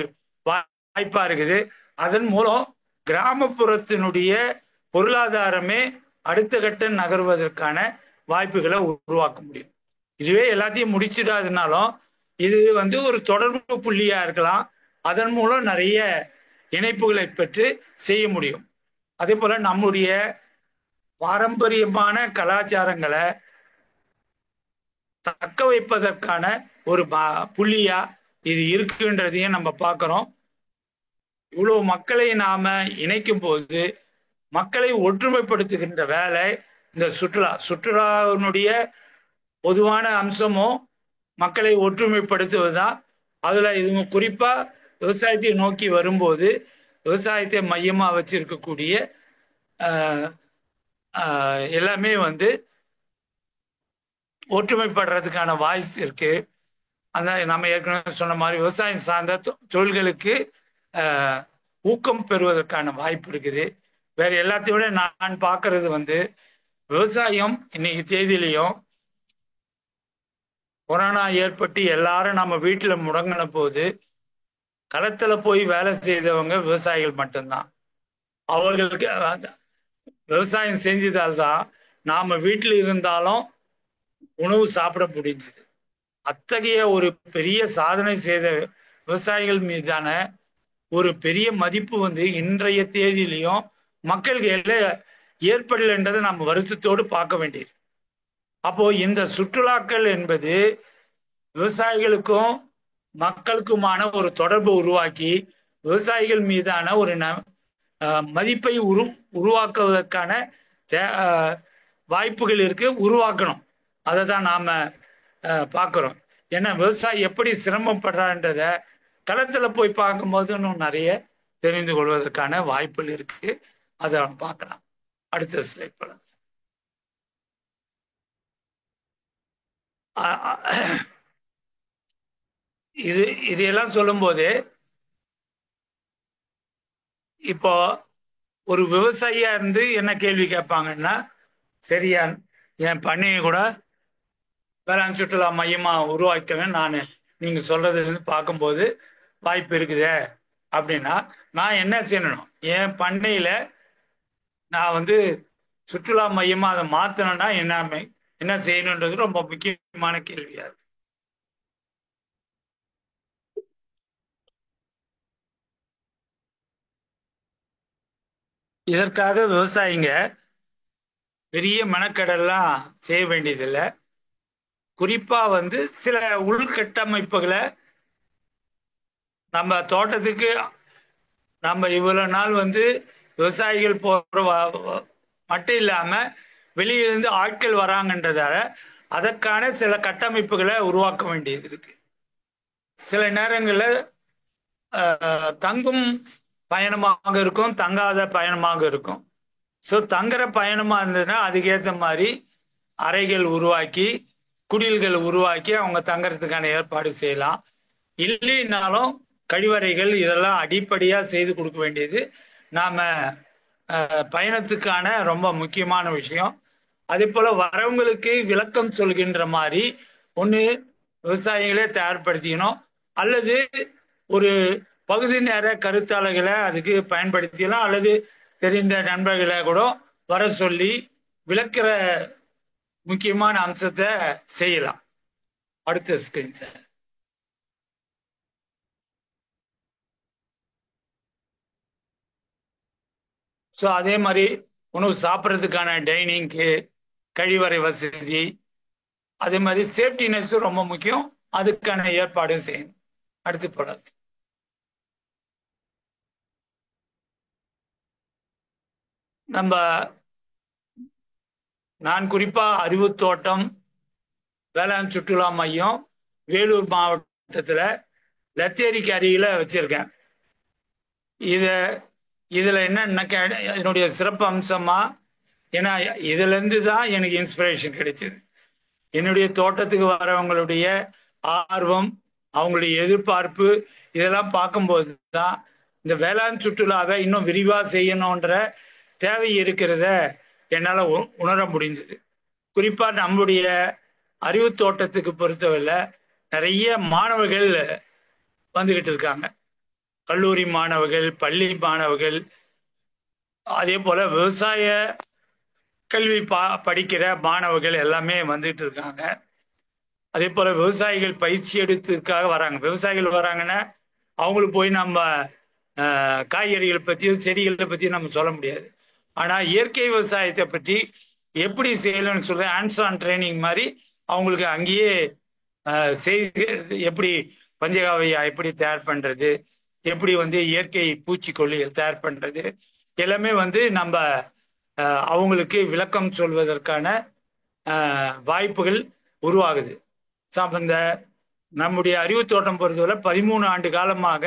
வாய்ப்பா இருக்குது. அதன் மூலம் கிராமப்புறத்தினுடைய பொருளாதாரமே அடுத்த கட்ட நகர்வதற்கான வாய்ப்புகளை உருவாக்க முடியும். இதுவே எல்லாத்தையும் முடிச்சிடாதுனாலும் இது ஒரு தொடர்பு புள்ளியா இருக்கலாம். அதன் மூலம் நிறைய இணைப்புகளை பெற்று செய்ய முடியும். அதே போல நம்முடைய பாரம்பரியமான கலாச்சாரங்களை தக்க வைப்பதற்கான ஒரு புள்ளியா இது இருக்குன்றதையும் நம்ம பார்க்கிறோம். இவ்வளவு மக்களை நாம இணைக்கும் போது மக்களை ஒற்றுமைப்படுத்துகின்ற வேலை இந்த சுற்றுலாவினுடைய பொதுவான அம்சமும் மக்களை ஒற்றுமைப்படுத்துவதுதான். அதுல இவங்க குறிப்பா விவசாயத்தை நோக்கி வரும்போது விவசாயத்தை மையமா வச்சிருக்கக்கூடிய எல்லாமே வந்து ஒற்றுமைப்படுறதுக்கான வாய்ஸ் இருக்கு. அந்த நம்ம ஏற்கனவே சொன்ன மாதிரி விவசாயம் சார்ந்த தொழில்களுக்கு ஊக்கம் பெறுவதற்கான வாய்ப்பு இருக்குது. வேற எல்லாத்தையும் விட நான் பார்க்கறது வந்து விவசாயம் இன்னைக்கு தேதியிலையும் கொரோனா ஏற்பட்டு எல்லாரும் நம்ம வீட்டில் முடங்கின போது களத்துல போய் வேலை செய்தவங்க விவசாயிகள் மட்டும்தான். அவர்களுக்கு விவசாயம் செஞ்சதால்தான் நாம வீட்டில் இருந்தாலும் உணவு சாப்பிட முடிஞ்சது. அத்தகைய ஒரு பெரிய சாதனை செய்த விவசாயிகள் மீதான ஒரு பெரிய மதிப்பு வந்து இன்றைய தேதியிலையும் மக்களுக்கு ஏற்படலைன்றதை நம்ம வருத்தத்தோடு பார்க்க வேண்டியது. அப்போ இந்த சுற்றுலாக்கள் என்பது விவசாயிகளுக்கும் மக்களுக்குமான ஒரு தொடர்பு உருவாக்கி விவசாயிகள் மீதான ஒரு மதிப்பை உருவாக்குவதற்கான வாய்ப்புகள் இருக்கு, உருவாக்கணும். அதை தான் நாம பார்க்குறோம். ஏன்னா விவசாயி எப்படி சிரமப்படுறான்றத களத்துல போய் பார்க்கும்போது இன்னும் நிறைய தெரிந்து கொள்வதற்கான வாய்ப்புகள் இருக்கு. அதை பார்க்கலாம். அடுத்த ஸ்லைட் போலாம். இதெல்லாம் சொல்லும் போது இப்போ ஒரு விவசாயியா இருந்து என்ன கேள்வி கேட்பாங்கன்னா, சரியா என் பண்ணையை கூட வேளாண் சுற்றுலா மையமா உருவாக்குவேன் நான், நீங்க சொல்றது பார்க்கும்போது வாய்ப்பு இருக்குதே அப்படின்னா நான் என்ன செய்யணும்? என் பண்ணையில நான் வந்து சுற்றுலா மையமா அதை மாத்தணும்னா என்ன செய்யணுன்றது ரொம்ப முக்கியமான கேள்வியா இருக்கு. இதற்காக விவசாயிங்க பெரிய மெனக்கெடெல்லாம் செய்ய வேண்டியதில்லை. குறிப்பா வந்து சில உள்கட்டமைப்புகளை நம்ம தோட்டத்துக்கு நம்ம இவ்வளவு நாள் வந்து விவசாயிகள் போற மட்டும் இல்லாம வெளியிலிருந்து ஆட்கள் வராங்கன்றதால அதற்கான சில கட்டமைப்புகளை உருவாக்க வேண்டியது இருக்கு. சில நேரங்களில் தங்கும் பயணமாக இருக்கும், தங்காத பயணமாக இருக்கும். ஸோ தங்குற பயணமா இருந்ததுன்னா அதுக்கேற்ற மாதிரி அறைகள் உருவாக்கி குடில்கள் உருவாக்கி அவங்க தங்கறதுக்கான ஏற்பாடு செய்யலாம். இல்லைனாலும் கழிவறைகள் இதெல்லாம் அடிப்படையா செய்து கொடுக்க வேண்டியது நாம பயணத்துக்கான ரொம்ப முக்கியமான விஷயம். அதே போல வரவங்களுக்கு விளக்கம் சொல்கின்ற மாதிரி ஒன்று விவசாயிகளே தயார்படுத்திக்கணும், அல்லது ஒரு பகுதி நேர கருத்தாளர்களை அதுக்கு பயன்படுத்திக்கலாம், அல்லது தெரிந்த நண்பர்களை கூட வர சொல்லி விளக்குற முக்கியமான அம்சத்தை செய்யலாம். அடுத்த ஸ்கிரீன் சார். ஸோ அதே மாதிரி உணவு சாப்பிட்றதுக்கான டைனிங்க்கு கழிவறை வசதி, அதே மாதிரி சேஃப்டினஸும் ரொம்ப முக்கியம், அதுக்கான ஏற்பாடும் செய்யணும். அடுத்து போடாது. நான் குறிப்பா அறிவுத்தோட்டம் வேளாண் சுற்றுலா மையம் வேலூர் மாவட்டத்தில் லத்தேரிக்கு அருகில வச்சிருக்கேன். இதுல என்ன என்னுடைய சிறப்பு அம்சமா, ஏன்னா இதுல இருந்து தான் எனக்கு இன்ஸ்பிரேஷன் கிடைச்சது. என்னுடைய தோட்டத்துக்கு வரவங்களுடைய ஆர்வம், அவங்களுடைய எதிர்பார்ப்பு, இதெல்லாம் பார்க்கும்போது தான் இந்த வேளாண் சுற்றுலாவை இன்னும் விரிவா செய்யணுன்ற தேவை இருக்கிறத என்னால் உணர முடிந்தது. குறிப்பா நம்முடைய அறிவு தோட்டத்துக்கு பொறுத்தவரை நிறைய மாணவர்கள் வந்துகிட்டு இருக்காங்க. கல்லூரி மாணவர்கள், பள்ளி மாணவர்கள், அதே போல விவசாய கல்வி படிக்கிற மாணவர்கள் எல்லாமே வந்துட்டு இருக்காங்க. அதே போல விவசாயிகள் பயிற்சி எடுத்துக்காக வராங்க. விவசாயிகள் வராங்கன்னா அவங்களுக்கு போய் நம்ம காய்கறிகளை பற்றியும் செடிகளை பற்றியும் நம்ம சொல்ல முடியாது. ஆனால் இயற்கை விவசாயத்தை பற்றி எப்படி செய்யணும்னு சொல்ற ஹேண்ட்ஸ் ஆன் ட்ரைனிங் மாதிரி அவங்களுக்கு அங்கேயே செய்து, எப்படி பஞ்சகாவியா எப்படி தயார் பண்றது, எப்படி வந்து இயற்கை பூச்சிக்கொல்லிகள் தயார் பண்றது, எல்லாமே வந்து நம்ம அவங்களுக்கு விளக்கம் சொல்வதற்கான வாய்ப்புகள் உருவாகுது. இந்த நம்முடைய அறிவு தோட்டம் பொறுத்தவரை 13 ஆண்டு காலமாக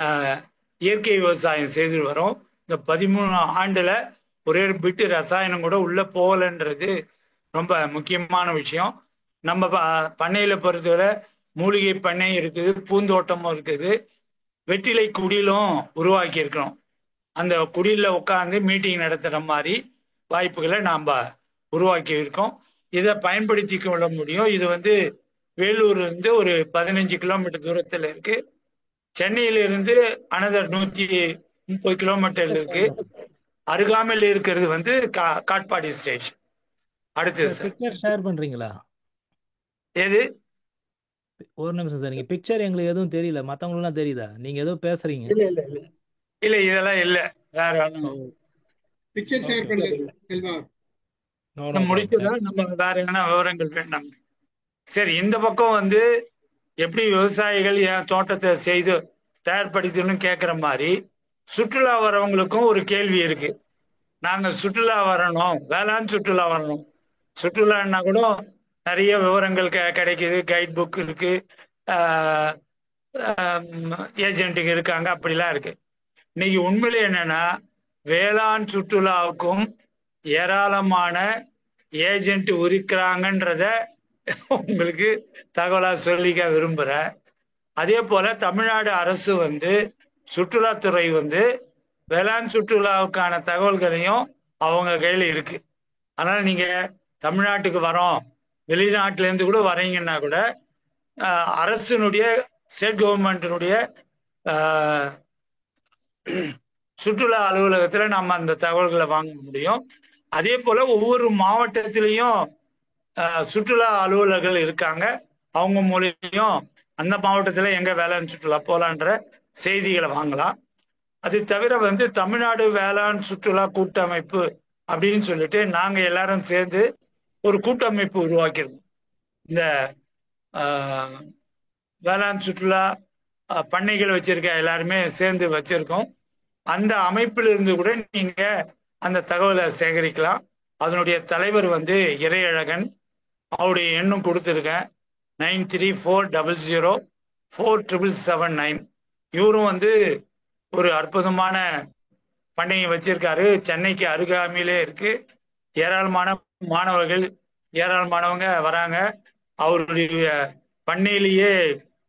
ஆஹ், இயற்கை விவசாயம் செய்து வரோம். இந்த 13 ஆண்டுல ஒரே ஒரு பிட்டு ரசாயனம் கூட உள்ள போகலன்றது ரொம்ப முக்கியமான விஷயம். நம்ம பண்ணையில பொறுத்தவரை மூலிகை பண்ணை இருக்குது, பூந்தோட்டமும் இருக்குது, வெற்றிலை குடிலும் உருவாக்கி இருக்கிறோம். அந்த குடியில உட்காந்து மீட்டிங் நடத்துற மாதிரி வாய்ப்புகளை நாம் உருவாக்கி இருக்கோம். இதை பயன்படுத்தி கொள்ள முடியும். இது வேலூர் ஒரு 15 கிலோமீட்டர் தூரத்தில் இருக்கு. சென்னையில இருந்து அனதர் 130 கிலோமீட்டர் இருக்கு. அருகாமையில் இருக்கிறது காட்பாடி ஸ்டேஷன். அடுத்தது சார் பிக்சர் ஷேர் பண்றீங்களா? எது? ஒரு நிமிஷம் சார், நீங்க பிக்சர் எங்களுக்கு எதுவும் தெரியல, மத்தவங்களுக்குலாம் தெரியுதா? நீங்க ஏதோ பேசுறீங்க. இல்ல இல்ல இல்ல இல்ல, இதெல்லாம் இல்ல. வேற ஒண்ணும் பிக்சர் ஷேர் ஓகே. பண்ணுங்க செல்வா. No no problem. முடிச்சதான் நம்ம வேற என்ன விவரங்கள் வேண்டாம். சரி, இந்த பக்கம் எப்படி விவசாயிகள் என் தோட்டத்தை செய்து தயார்படுத்தணும்னு கேட்குற மாதிரி சுற்றுலா வரவங்களுக்கும் ஒரு கேள்வி இருக்கு. நாங்க சுற்றுலா வரணும், வேளாண் சுற்றுலா வரணும். சுற்றுலான்னா கூட நிறைய விவரங்கள் கிடைக்குது. கைட் புக் இருக்கு, ஏஜென்ட்டுங்க இருக்காங்க, அப்படிலாம் இருக்கு. இன்னைக்கு உண்மையில என்னன்னா, வேளாண் சுற்றுலாவுக்கும் ஏராளமான ஏஜென்ட் இருக்கிறாங்கன்றத உங்களுக்கு தகவலா சொல்லிக்க விரும்புகிறேன். அதே போல தமிழ்நாடு அரசு சுற்றுலாத்துறை வேளாண் சுற்றுலாவுக்கான தகவல்களையும் அவங்க கையில் இருக்கு. அதனால நீங்க தமிழ்நாட்டுக்கு வரோம், வெளிநாட்டுல இருந்து கூட வரீங்கன்னா கூட அரசினுடைய ஸ்டேட் கவர்மெண்டினுடைய சுற்றுலா அலுவலகத்தில் நம்ம அந்த தகவல்களை வாங்க முடியும். அதே போல ஒவ்வொரு மாவட்டத்திலையும் சுற்றுலா அலுவலர்கள் இருக்காங்க. அவங்க மூலியம் அந்த மாவட்டத்தில் எங்க வேளாண் சுற்றுலா போலான்ற செய்திகளை வாங்கலாம். அது தவிர தமிழ்நாடு வேளாண் சுற்றுலா கூட்டமைப்பு அப்படின்னு சொல்லிட்டு நாங்க எல்லாரும் சேர்ந்து ஒரு கூட்டமைப்பு உருவாக்கியிருக்கோம். இந்த வேளாண் சுற்றுலா பண்ணைகள் வச்சிருக்க எல்லாருமே சேர்ந்து வச்சிருக்கோம். அந்த அமைப்பில் இருந்து கூட நீங்க அந்த தகவலை சேகரிக்கலாம். அதனுடைய தலைவர் இறையழகன், அவருடைய எண்ணும் கொடுத்துருக்கேன், 9340047779. இவரும் ஒரு அற்புதமான பண்ணையை வச்சிருக்காரு. சென்னைக்கு அருகாமையிலே இருக்கு. ஏராளமான மாணவர்கள், ஏராளமானவங்க வராங்க. அவருடைய பண்ணையிலேயே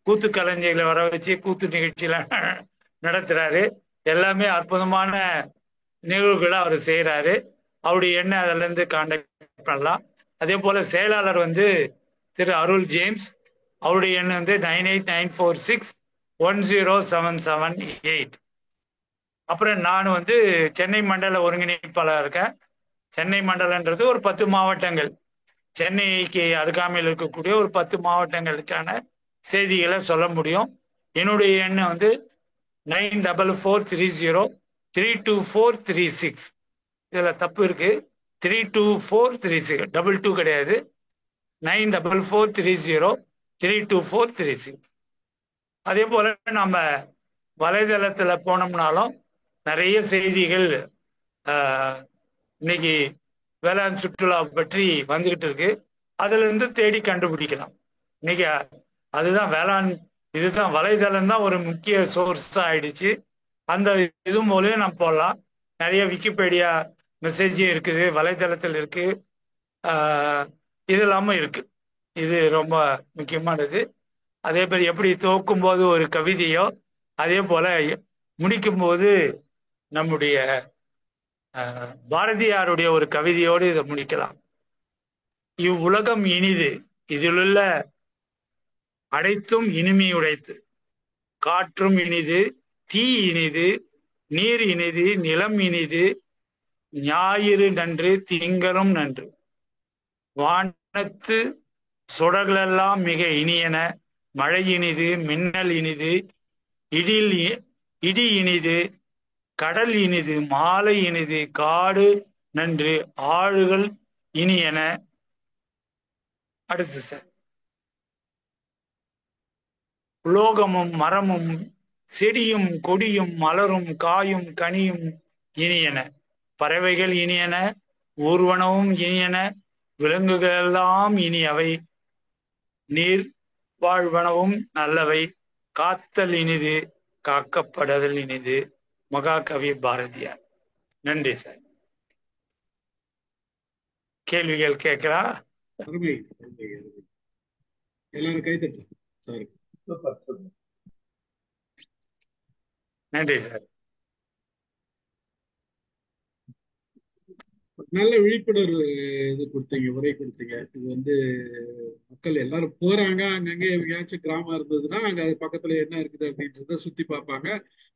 கூத்து கலைஞர்களை வர வச்சு கூத்து நிகழ்ச்சியில நடத்துறாரு. எல்லாமே அற்புதமான நிகழ்வுகளை அவர் செய்யறாரு. அவருடைய எண்ணெய் அதுல இருந்து கான்டாக்ட் பண்ணலாம். அதே போல செயலாளர் திரு அருள் ஜேம்ஸ், அவருடைய எண் 9894610778. அப்புறம் நான் சென்னை மண்டல ஒருங்கிணைப்பாளர் இருக்கேன். சென்னை மண்டலன்றது ஒரு 10 மாவட்டங்கள், சென்னைக்கு அருகாமையில் இருக்கக்கூடிய ஒரு 10 மாவட்டங்களுக்கான செய்திகளை சொல்ல முடியும். என்னுடைய எண் 9440322436. இதுல தப்பு இருக்கு, 32436, 22 கிடையாது, 9440322436. அதே போல நம்ம வலைதளத்துல போனோம்னாலும் நிறைய செய்திகள் இன்னைக்கு வேளாண் சுற்றுலா பற்றி வந்துகிட்டு இருக்கு. அதுல இருந்து தேடி கண்டுபிடிக்கலாம். இன்னைக்கு அதுதான் இதுதான் வலைதளம் தான் ஒரு முக்கிய சோர்ஸ் ஆயிடுச்சு. அந்த இது மூலம் நம்ம போடலாம். நிறைய விக்கிபீடியா மெசேஜும் இருக்குது, வலைதளத்தில் இருக்கு, இது இல்லாம இருக்கு. இது ரொம்ப முக்கியமானது. அதே மாதிரி எப்படி துவக்கும் போது ஒரு கவிதையோ, அதே போல முடிக்கும் போது நம்முடைய பாரதியாருடைய ஒரு கவிதையோடு இதை முடிக்கலாம். இவ்வுலகம் இனிது, இதிலுள்ள அனைத்தும் இனிமையுடைத்து, காற்றும் இனிது, தீ இனிது, நீர் இனிது, நிலம் இனிது, ஞாயிறு நன்று, திங்களும் நன்று, வானத்து சுடர்களெல்லாம் மிக இனியன, மழை இனிது, மின்னல் இனிது, இடி இனிது, கடல் இனிது, மாலை இனிது, காடு நன்று, ஆழுகள் இனியன. அடுத்து சார், உலோகமும் மரமும் செடியும் கொடியும் மலரும் காயும் கனியும் இனியன, பறவைகள் இனியன, ஊர்வனவும் இனியன, விலங்குகளெல்லாம் இனியவை, நீர் வாழ்வனவும் நல்லவை, காத்தல் இனிது, காக்கப்படுதல் இனிது. மகாகவி பாரதியார். நன்றி சார். கேள்விகள் கேட்கிறா? அருமை அருமை அருமை. எல்லாரும் கைத்தட்டலாம் சார். நன்றி சார். நல்ல விழிப்புணர்வு இது கொடுத்தீங்க, உரை கொடுத்தீங்க. இது வந்து மக்கள் எல்லாரும் போறாங்க, அங்கங்க எங்கேயாச்சும் கிராமம் இருந்ததுன்னா அங்க அது பக்கத்துல என்ன இருக்குது அப்படின்றத சுத்தி பார்ப்பாங்க,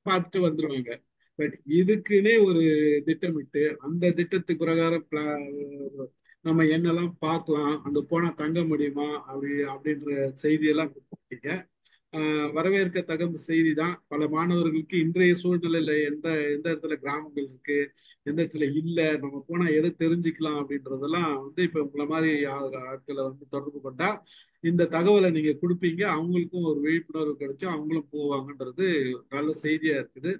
பார்த்துட்டு வந்துருவாங்க. பட் இதுக்குன்னே ஒரு திட்டமிட்டு அந்த திட்டத்துக்கு பிரகாரம் நம்ம என்னெல்லாம் பார்க்கலாம், அங்க போனா தங்க முடியுமா அப்படின்ற செய்தியெல்லாம் கொடுத்தீங்க. வரவேற்க தகுந்த செய்தி தான். பல மாணவர்களுக்கு இன்றைய சூழ்நிலையில எந்த எந்த இடத்துல கிராமங்கள் இருக்கு, எந்த இடத்துல இல்ல, நம்ம போனா எதை தெரிஞ்சுக்கலாம் அப்படின்றதெல்லாம் வந்து இப்ப உங்களை மாதிரி ஆட்களை வந்து தொடர்பு கொண்டா இந்த தகவலை நீங்க கொடுப்பீங்க, அவங்களுக்கும் ஒரு விழிப்புணர்வு கிடைக்கும், அவங்களும் போவாங்கன்றது நல்ல செய்தியா இருக்குது.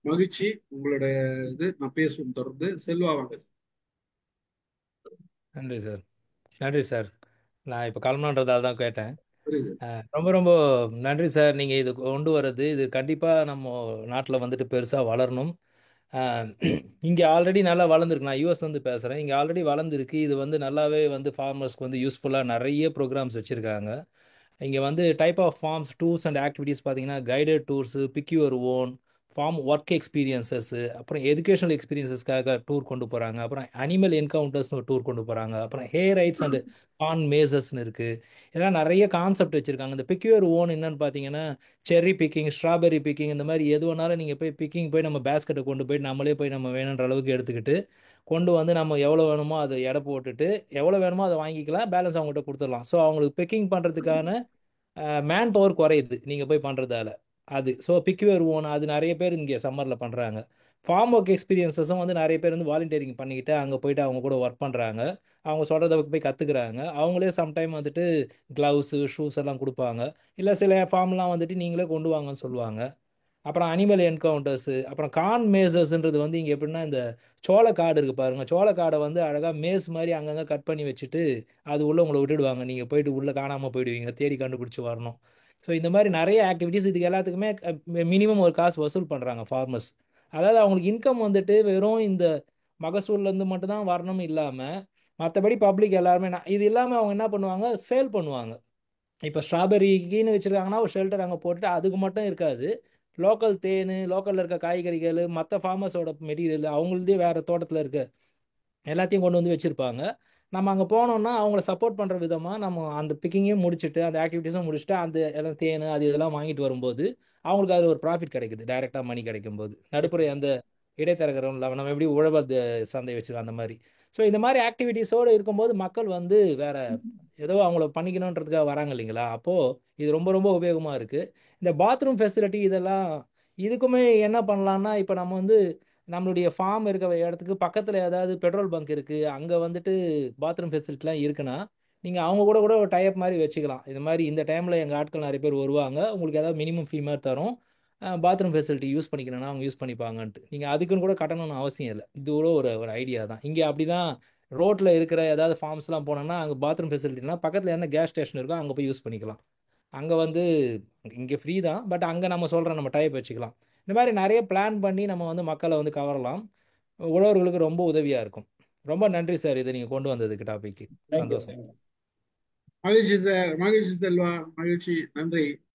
மகிழ்ச்சி. உங்களோட இது நான் பேசுவோம் தொடர்ந்து. செல்வா வாங்க. நன்றி சார். நன்றி சார். நான் இப்போ கிளம்பணுன்றதால தான் கேட்டேன். புரியுது. ரொம்ப ரொம்ப நன்றி சார். நீங்கள் இது கொண்டு வர்றது இது கண்டிப்பாக நம்ம நாட்டில் வந்துட்டு பெருசாக வளரணும். இங்கே ஆல்ரெடி நல்லா வளர்ந்துருக்கு. நான் யூஎஸ்லேருந்து பேசுகிறேன். இங்கே ஆல்ரெடி வளர்ந்துருக்கு. இது வந்து நல்லாவே வந்து ஃபார்மர்ஸ்க்கு வந்து யூஸ்ஃபுல்லாக நிறைய ப்ரோக்ராம்ஸ் வச்சுருக்காங்க. இங்கே வந்து type of farms, tours and activities பார்த்தீங்கன்னா guided tours, pick your own farm work experiences, அப்புறம் எஜுகேஷனல் எக்ஸ்பீரியன்சஸ்க்காக டூர் கொண்டு போகிறாங்க. அப்புறம் அனிமல் என்கவுண்டர்ஸ்னு ஒரு டூர் கொண்டு போகிறாங்க. அப்புறம் ஹே ரைட்ஸ் அண்ட் கான் மேசஸ்ன்னு இருக்குது. இதெல்லாம் நிறைய கான்செப்ட் வச்சுருக்காங்க. இந்த பிக் யுவர் ஓன் என்னன்னு பார்த்தீங்கன்னா செர்ரி பிக்கிங், ஸ்ட்ராபெரி பிக்கிங், இந்த மாதிரி எது வேணாலும் நீங்கள் போய் பிக்கிங் போய் நம்ம பேஸ்கெட்டை கொண்டு போய் நம்மளே போய் நம்ம வேணுன்ற அளவுக்கு எடுத்துக்கிட்டு கொண்டு வந்து நம்ம எவ்வளோ வேணுமோ அதை எடை போட்டுட்டு எவ்வளோ வேணுமோ அதை வாங்கிக்கலாம், பேலன்ஸ் அவங்ககிட்ட கொடுத்துடலாம். ஸோ அவங்களுக்கு பிக்கிங் பண்ணுறதுக்கான மேன் பவர் குறையுது நீங்கள் போய் பண்ணுறதால. அது ஸோ பிக்யூர் ஓன் அது நிறைய பேர் இங்கே சம்மரில் பண்ணுறாங்க. ஃபார்ம் ஒர்க் எக்ஸ்பீரியன்ஸஸும் வந்து நிறைய பேர் வந்து வாலண்டியரிங் பண்ணிக்கிட்டு அங்கே போயிட்டு அவங்க கூட ஒர்க் பண்ணுறாங்க. அவங்க சொல்கிறத போய் கற்றுக்குறாங்க. அவங்களே சம்டைம் வந்துட்டு க்ளவுஸு ஷூஸ் எல்லாம் கொடுப்பாங்க. இல்லை சில ஃபார்ம்லாம் வந்துட்டு நீங்களே கொண்டு வாங்கன்னு சொல்லுவாங்க. அப்புறம் அனிமல் என்கவுண்டர்ஸு, அப்புறம் கான் மேசர்ஸ்ன்றது வந்து இங்கே எப்படின்னா இந்த சோளக்காடு இருக்குது பாருங்கள், சோளக்காடை வந்து அழகாக மேஸ் மாதிரி அங்கங்கே கட் பண்ணி வச்சுட்டு அது உள்ளே உங்களை விட்டுடுவாங்க. நீங்கள் போயிட்டு உள்ளே காணாமல் போயிடுவீங்க, தேடி கண்டுபிடிச்சி வரணும். ஸோ இந்த மாதிரி நிறைய ஆக்டிவிட்டீஸ் இதுக்கு எல்லாத்துக்குமே மினிமம் ஒரு காசு வசூல் பண்ணுறாங்க ஃபார்மர்ஸ். அதாவது அவங்களுக்கு இன்கம் வந்துட்டு வெறும் இந்த மகசூல்லேருந்து மட்டும்தான் வரணும் இல்லாமல் மற்றபடி பப்ளிக் எல்லாருமே இது இல்லாமல் அவங்க என்ன பண்ணுவாங்க, சேல் பண்ணுவாங்க. இப்போ ஸ்ட்ராபெரிக்குன்னு வச்சுருக்காங்கன்னா ஒரு ஷெல்டர் அங்கே போட்டுட்டு அதுக்கு மட்டும் இருக்காது, லோக்கல் தேன், லோக்கலில் இருக்க காய்கறிகள், மற்ற ஃபார்மர்ஸோட மெட்டீரியல், அவங்களதே வேறு தோட்டத்தில் இருக்க எல்லாத்தையும் கொண்டு வந்து வச்சுருப்பாங்க. நம்ம அங்கே போனோம்னா அவங்கள சப்போர்ட் பண்ணுற விதமாக நம்ம அந்த பிக்கிங்கையும் முடிச்சுட்டு அந்த ஆக்டிவிட்டீஸும் முடிச்சுட்டு அந்த எல்லாம் தேன் அது இதெல்லாம் வாங்கிட்டு வரும்போது அவங்களுக்கு அதில் ஒரு ப்ராஃபிட் கிடைக்குது, டைரெக்டாக மணி கிடைக்கும் போது. நடுப்புற அந்த இடைத்தரகரும் இல்லாமல் நம்ம எப்படி உழவர் சந்தை வச்சுருக்கோம் அந்த மாதிரி. ஸோ இந்த மாதிரி ஆக்டிவிட்டீஸோடு இருக்கும்போது மக்கள் வந்து வேற ஏதோ அவங்கள பண்ணிக்கணுன்றதுக்காக வராங்க இல்லைங்களா, அப்போது இது ரொம்ப ரொம்ப உபயோகமாக இருக்குது. இந்த பாத்ரூம் ஃபெசிலிட்டி இதெல்லாம் இதுக்குமே என்ன பண்ணலான்னா, இப்போ நம்ம வந்து நம்மளுடைய ஃபார்ம் இருக்க இடத்துக்கு பக்கத்தில் ஏதாவது பெட்ரோல் பங்க் இருக்குது, அங்கே வந்துட்டு பாத்ரூம் ஃபெசிலிட்டிலாம் இருக்குன்னா நீங்கள் அவங்க கூட கூட ஒரு டைப் மாதிரி வச்சுக்கலாம். இது மாதிரி இந்த டைமில் எங்கள் ஆட்கள் நிறைய பேர் வருவாங்க, உங்களுக்கு ஏதாவது மினிமம் ஃபீ மாதிரி தரும், பாத்ரூம் ஃபெசிலிட்டி யூஸ் பண்ணிக்கணும்னா அவங்க யூஸ் பண்ணிப்பாங்கன்ட்டு. நீங்கள் அதுக்குன்னு கூட கட்டணும்னு அவசியம் இல்லை. இது கூட ஒரு ஒரு ஐடியா தான். இங்கே அப்படி தான் ரோட்டில் இருக்கிற ஏதாவது ஃபார்ம்ஸ்லாம் போனோம்னா அங்கே பாத்ரூம் ஃபெசிலிட்டினா பக்கத்தில் என்ன கேஸ் ஸ்டேஷன் இருக்கோ அங்கே போய் யூஸ் பண்ணிக்கலாம். அங்கே வந்து இங்கே ஃப்ரீ தான், பட் அங்கே நம்ம சொல்கிற நம்ம டைப் வச்சுக்கலாம். இந்த மாதிரி நிறைய பிளான் பண்ணி நம்ம வந்து மக்களை வந்து கவரலாம். உழவர்களுக்கு ரொம்ப உதவியாக இருக்கும். ரொம்ப நன்றி சார், இதை நீங்கள் கொண்டு வந்ததுக்கு டாபிக்கு. சந்தோஷம். மகிழ்ச்சி சார். மகிழ்ச்சி செல்வா. மகிழ்ச்சி. நன்றி.